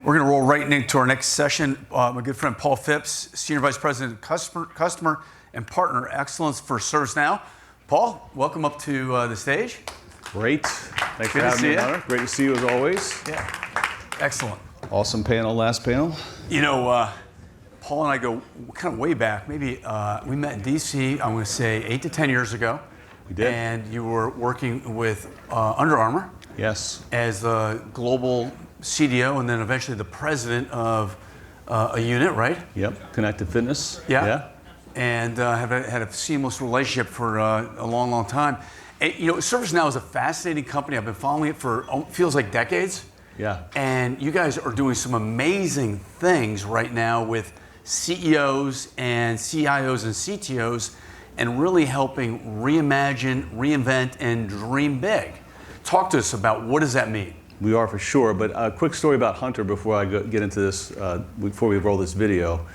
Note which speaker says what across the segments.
Speaker 1: We're going to roll right into our next session. My good friend Paul Fipps, Senior Vice President of Customer and Partner Excellence for ServiceNow. Paul, welcome up to the stage.
Speaker 2: Great. Thanks for having me, Muller. Great to see you as always.
Speaker 1: Yeah. Excellent.
Speaker 2: Awesome panel, last panel.
Speaker 1: You know, Paul and I go kind of way back. Maybe we met in DC, I'm going to say 8 to 10 years ago.
Speaker 2: We did.
Speaker 1: And you were working with Under Armour.
Speaker 2: Yes.
Speaker 1: As the global CDO and then eventually the president of a unit, right?
Speaker 2: Yep. Connected Fitness.
Speaker 1: Yeah. And have had a seamless relationship for a long, long time. And, you know, ServiceNow is a fascinating company. I've been following it for feels like decades.
Speaker 2: Yeah.
Speaker 1: And you guys are doing some amazing things right now with CEOs and CIOs and CTOs and really helping reimagine, reinvent, and dream big. Talk to us about what does that mean?
Speaker 2: We are for sure, but a quick story about Hunter before I get into this, before we roll this video.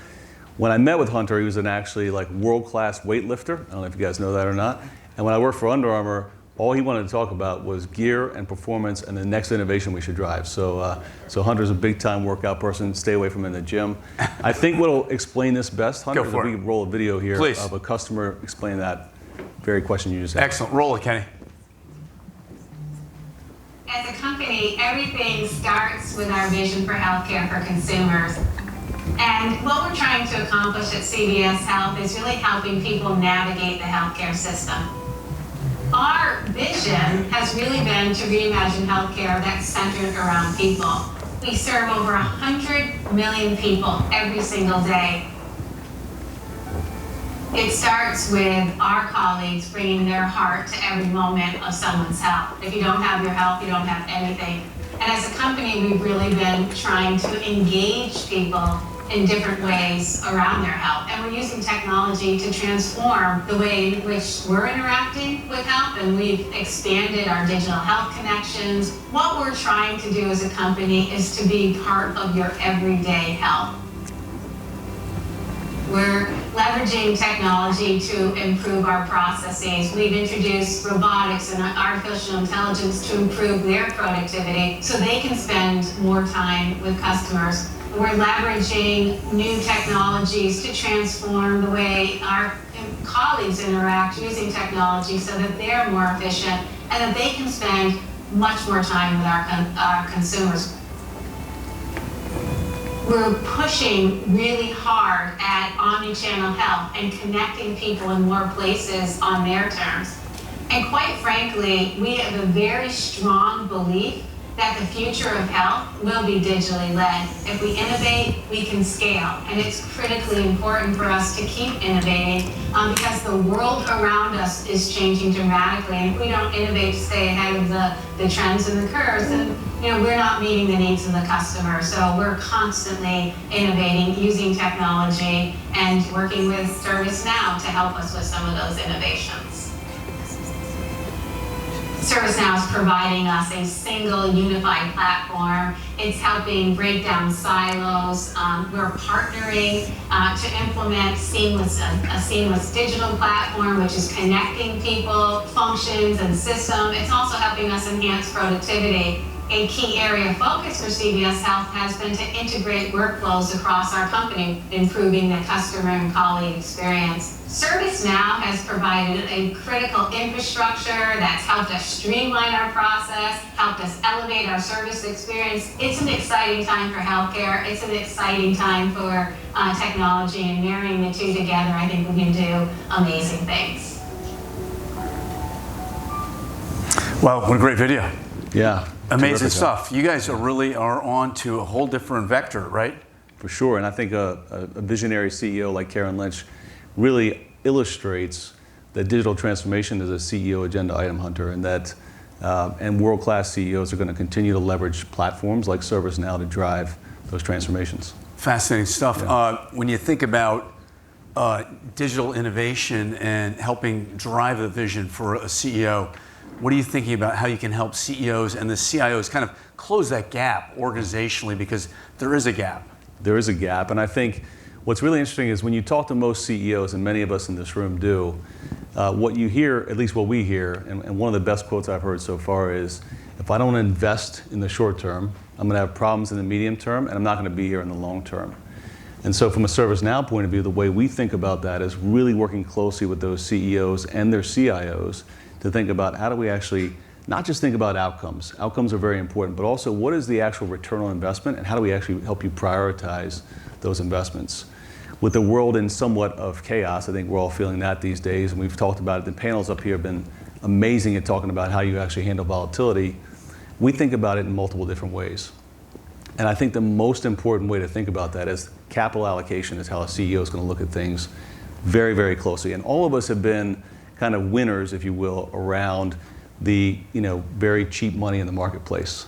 Speaker 2: When I met with Hunter, he was an actually like world-class weightlifter. I don't know if you guys know that or not. And when I worked for Under Armour, all he wanted to talk about was gear and performance and the next innovation we should drive. So Hunter's a big-time workout person. Stay away from him in the gym. I think what'll explain this best, Hunter, is if we roll a video here of a customer explaining that very question you just asked.
Speaker 1: Excellent. Roll it, Kenny.
Speaker 3: As a company, everything starts with our vision for healthcare for consumers. And what we're trying to accomplish at CVS Health is really helping people navigate the healthcare system. Our vision has really been to reimagine healthcare that's centered around people. We serve over 100 million people every single day. It starts with our colleagues bringing their heart to every moment of someone's health. If you don't have your health, you don't have anything. And as a company, we've really been trying to engage people in different ways around their health. And we're using technology to transform the way in which we're interacting with health, and we've expanded our digital health connections. What we're trying to do as a company is to be part of your everyday health. We're leveraging technology to improve our processes. We've introduced robotics and artificial intelligence to improve their productivity so they can spend more time with customers. We're leveraging new technologies to transform the way our colleagues interact using technology so that they're more efficient and that they can spend much more time with our consumers. We're pushing really hard at omni-channel health and connecting people in more places on their terms. And quite frankly, we have a very strong belief that the future of health will be digitally led. If we innovate, we can scale. And it's critically important for us to keep innovating because the world around us is changing dramatically. And if we don't innovate to stay ahead of the trends and the curves, then we're not meeting the needs of the customer. So we're constantly innovating, using technology, and working with ServiceNow to help us with some of those innovations. ServiceNow is providing us a single unified platform. It's helping break down silos. We're partnering to implement a seamless digital platform, which is connecting people, functions, and systems. It's also helping us enhance productivity. A key area of focus for CVS Health has been to integrate workflows across our company, improving the customer and colleague experience. ServiceNow has provided a critical infrastructure that's helped us streamline our process, helped us elevate our service experience. It's an exciting time for healthcare. It's an exciting time for technology, and marrying the two together, I think we can do amazing things.
Speaker 1: Wow, what a great video.
Speaker 2: Yeah.
Speaker 1: Amazing stuff. You guys are on to a whole different vector, right?
Speaker 2: For sure, and I think a visionary CEO like Karen Lynch really illustrates that digital transformation is a CEO agenda item, Hunter, and that and world-class CEOs are going to continue to leverage platforms like ServiceNow to drive those transformations.
Speaker 1: Fascinating stuff.
Speaker 2: Yeah.
Speaker 1: When you think about digital innovation and helping drive the vision for a CEO, what are you thinking about how you can help CEOs and the CIOs kind of close that gap organizationally, because there is a gap?
Speaker 2: There is a gap, and I think what's really interesting is when you talk to most CEOs, and many of us in this room do, what you hear, at least what we hear, and one of the best quotes I've heard so far is, if I don't invest in the short term, I'm going to have problems in the medium term, and I'm not going to be here in the long term. And so from a ServiceNow point of view, the way we think about that is really working closely with those CEOs and their CIOs to think about how do we actually not just think about outcomes. Outcomes are very important, but also what is the actual return on investment, and how do we actually help you prioritize those investments? With the world in somewhat of chaos, I think we're all feeling that these days, and we've talked about it. The panels up here have been amazing at talking about how you actually handle volatility. We think about it in multiple different ways. And I think the most important way to think about that is capital allocation is how a CEO is going to look at things very, very closely. And all of us have been kind of winners, if you will, around the very cheap money in the marketplace.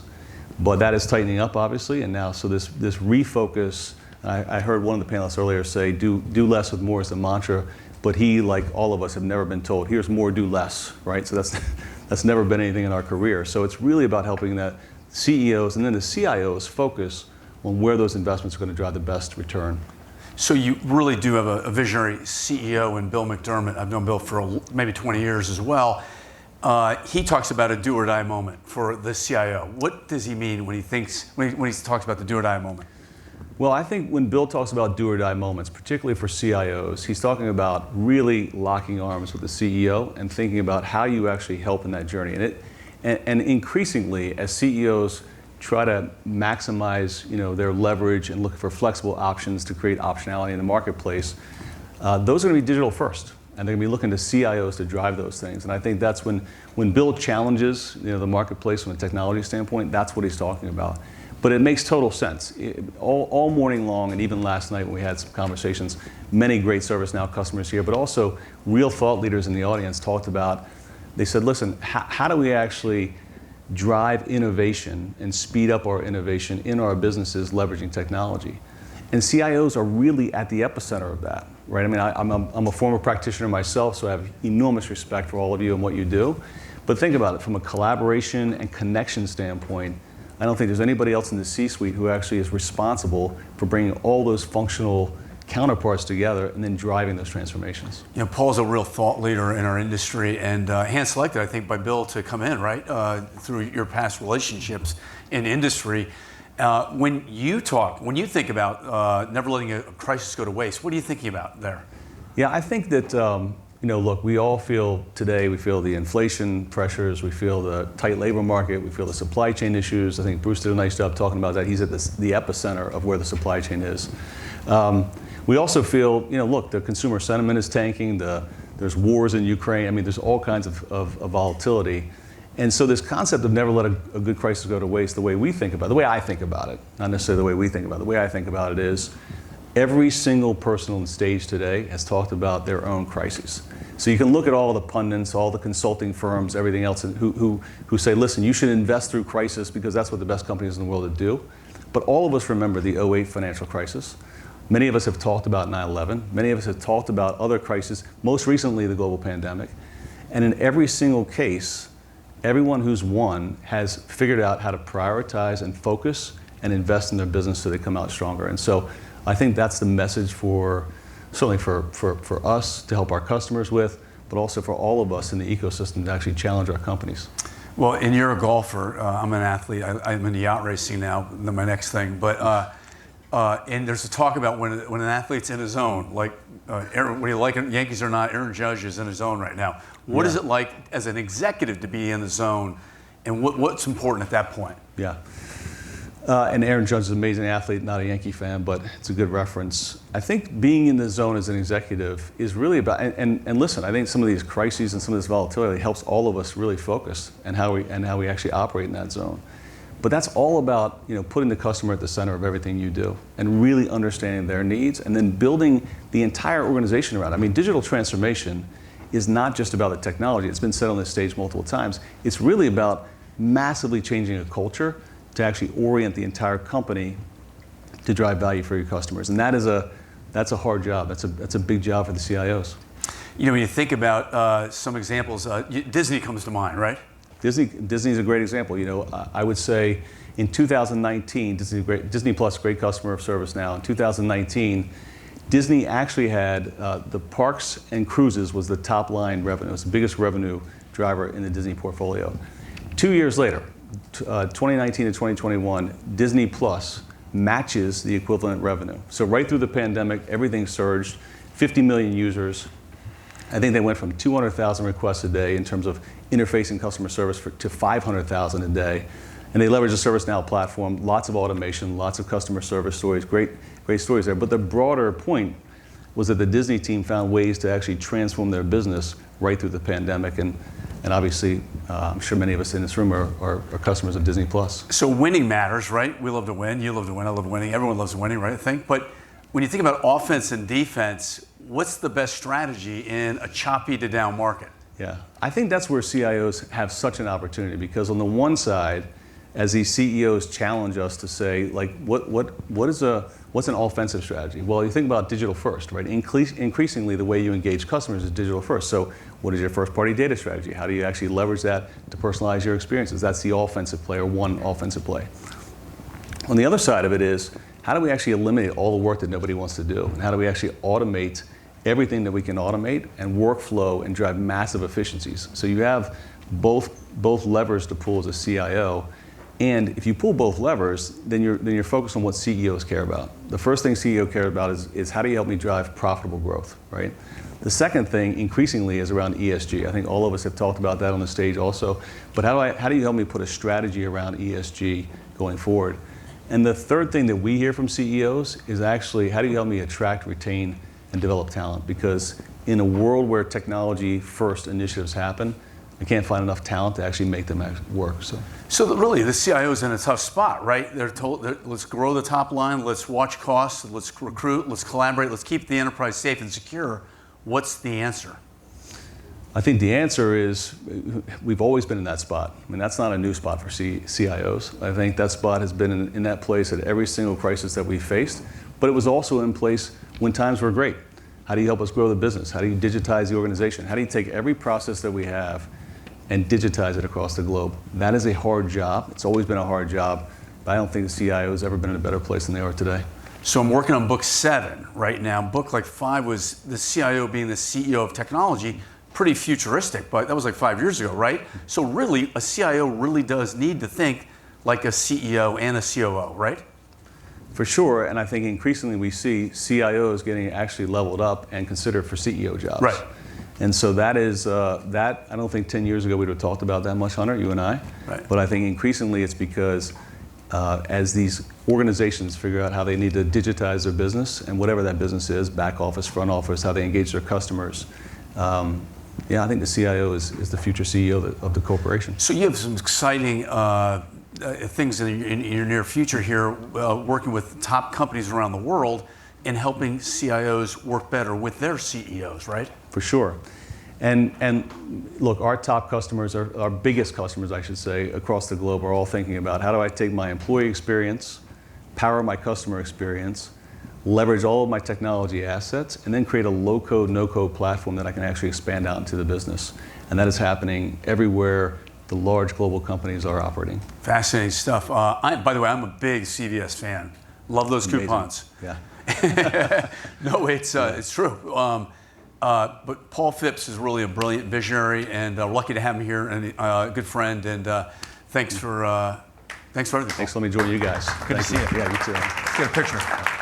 Speaker 2: But that is tightening up, obviously, and now so this refocus, I heard one of the panelists earlier say, do less with more is the mantra, but he, like all of us, have never been told, here's more, do less, right? So that's never been anything in our career. So it's really about helping that CEOs and then the CIOs focus on where those investments are going to drive the best return.
Speaker 1: So you really do have a visionary CEO in Bill McDermott. I've known Bill for maybe 20 years as well. He talks about a do-or-die moment for the CIO. What does he mean when he talks about the do-or-die moment?
Speaker 2: Well, I think when Bill talks about do-or-die moments, particularly for CIOs, he's talking about really locking arms with the CEO and thinking about how you actually help in that journey. And increasingly, as CEOs try to maximize their leverage and look for flexible options to create optionality in the marketplace, those are going to be digital first. And they're going to be looking to CIOs to drive those things. And I think that's when Bill challenges the marketplace from a technology standpoint, that's what he's talking about. But it makes total sense. All morning long, and even last night when we had some conversations, many great ServiceNow customers here, but also real thought leaders in the audience talked about, they said, listen, how do we actually drive innovation and speed up our innovation in our businesses leveraging technology? And CIOs are really at the epicenter of that, right? I mean, I'm a former practitioner myself, so I have enormous respect for all of you and what you do. But think about it, from a collaboration and connection standpoint, I don't think there's anybody else in the C-suite who actually is responsible for bringing all those functional counterparts together and then driving those transformations.
Speaker 1: Paul's a real thought leader in our industry, and hand-selected, I think, by Bill to come in, right, through your past relationships in industry. When you think about never letting a crisis go to waste, what are you thinking about there?
Speaker 2: Yeah, I think that, look, we all feel today, we feel the inflation pressures, we feel the tight labor market, we feel the supply chain issues. I think Bruce did a nice job talking about that. He's at the epicenter of where the supply chain is. We also feel, look, the consumer sentiment is tanking, there's wars in Ukraine. I mean, there's all kinds of volatility. And so this concept of never let a good crisis go to waste, the way I think about it, not necessarily the way we think about it, the way I think about it is, every single person on the stage today has talked about their own crises. So you can look at all the pundits, all the consulting firms, everything else who say, listen, you should invest through crisis because that's what the best companies in the world do. But all of us remember the 2008 financial crisis. Many of us have talked about 9/11. Many of us have talked about other crises, most recently the global pandemic. And in every single case, everyone who's won has figured out how to prioritize and focus and invest in their business so they come out stronger. And so I think that's the message certainly for us to help our customers with, but also for all of us in the ecosystem to actually challenge our companies.
Speaker 1: Well, and you're a golfer. I'm an athlete. I'm into yacht racing now, my next thing. But and there's a talk about when an athlete's in his zone, like when you like Yankees or not, Aaron Judge is in his zone right now. What is it like as an executive to be in the zone, and what's important at that point?
Speaker 2: Yeah. And Aaron Judge is an amazing athlete, not a Yankee fan, but it's a good reference. I think being in the zone as an executive is really about, and listen, I think some of these crises and some of this volatility helps all of us really focus and how we actually operate in that zone. But that's all about putting the customer at the center of everything you do and really understanding their needs and then building the entire organization around it. I mean, digital transformation is not just about the technology. It's been said on this stage multiple times. It's really about massively changing a culture to actually orient the entire company to drive value for your customers. And that's a hard job. That's a big job for the CIOs.
Speaker 1: When you think about some examples, Disney comes to mind, right?
Speaker 2: Disney's a great example. I would say in 2019, Disney Plus, great customer of ServiceNow. In 2019, Disney actually had the parks and cruises was the top line revenue. It's the biggest revenue driver in the Disney portfolio. 2 years later, 2019 to 2021, Disney Plus matches the equivalent revenue. So right through the pandemic, everything surged, 50 million users. I think they went from 200,000 requests a day in terms of interfacing customer service to 500,000 a day. And they leveraged the ServiceNow platform, lots of automation, lots of customer service stories, great stories there. But the broader point was that the Disney team found ways to actually transform their business right through the pandemic. And obviously, I'm sure many of us in this room are customers of Disney Plus.
Speaker 1: So winning matters, right? We love to win, you love to win, I love winning, everyone loves winning, right, I think? But when you think about offense and defense, what's the best strategy in a choppy to down market?
Speaker 2: Yeah, I think that's where CIOs have such an opportunity, because on the one side, as these CEOs challenge us to say, like, what's an offensive strategy? Well, you think about digital first, right? Increasingly, the way you engage customers is digital first. So what is your first party data strategy? How do you actually leverage that to personalize your experiences? That's the offensive play, or one offensive play. On the other side of it is, how do we actually eliminate all the work that nobody wants to do? And how do we actually automate everything that we can automate and workflow and drive massive efficiencies? So you have both levers to pull as a CIO. And if you pull both levers, then you're focused on what CEOs care about. The first thing CEO cares about is how do you help me drive profitable growth, right? The second thing, increasingly, is around ESG. I think all of us have talked about that on the stage also. But how do you help me put a strategy around ESG going forward? And the third thing that we hear from CEOs is actually, how do you help me attract, retain, and develop talent? Because in a world where technology first initiatives happen, I can't find enough talent to actually make them work. So
Speaker 1: really, the CIO is in a tough spot, right? They're told, let's grow the top line, let's watch costs, let's recruit, let's collaborate, let's keep the enterprise safe and secure. What's the answer?
Speaker 2: I think the answer is, we've always been in that spot. I mean, that's not a new spot for CIOs. I think that spot has been in that place at every single crisis that we've faced, but it was also in place when times were great. How do you help us grow the business? How do you digitize the organization? How do you take every process that we have and digitize it across the globe? That is a hard job. It's always been a hard job, but I don't think the CIO has ever been in a better place than they are today.
Speaker 1: So I'm working on book 7 right now. Book like 5 was the CIO being the CEO of technology. Pretty futuristic, but that was like 5 years ago, right? So really, a CIO really does need to think like a CEO and a COO, right?
Speaker 2: For sure, and I think increasingly we see CIOs getting actually leveled up and considered for CEO jobs.
Speaker 1: Right.
Speaker 2: And so that is, that I don't think 10 years ago we would have talked about that much, Hunter, you and I.
Speaker 1: Right.
Speaker 2: But I think increasingly it's because as these organizations figure out how they need to digitize their business, and whatever that business is, back office, front office, how they engage their customers, yeah, I think the CIO is the future CEO of the corporation.
Speaker 1: So you have some exciting things in your near future here, working with top companies around the world and helping CIOs work better with their CEOs, right?
Speaker 2: For sure. And look, our top customers, our biggest customers, I should say, across the globe are all thinking about, how do I take my employee experience, power my customer experience, leverage all of my technology assets, and then create a low-code, no-code platform that I can actually expand out into the business. And that is happening everywhere the large global companies are operating.
Speaker 1: Fascinating stuff. By the way, I'm a big CVS fan. Love those
Speaker 2: Amazing.
Speaker 1: Coupons.
Speaker 2: Yeah.
Speaker 1: No, it's true. But Paul Fipps is really a brilliant visionary, and lucky to have him here, and a good friend. And thanks for everything.
Speaker 2: Thanks for letting me join you guys.
Speaker 1: Good to see you.
Speaker 2: Yeah, you too.
Speaker 1: Let's get a picture.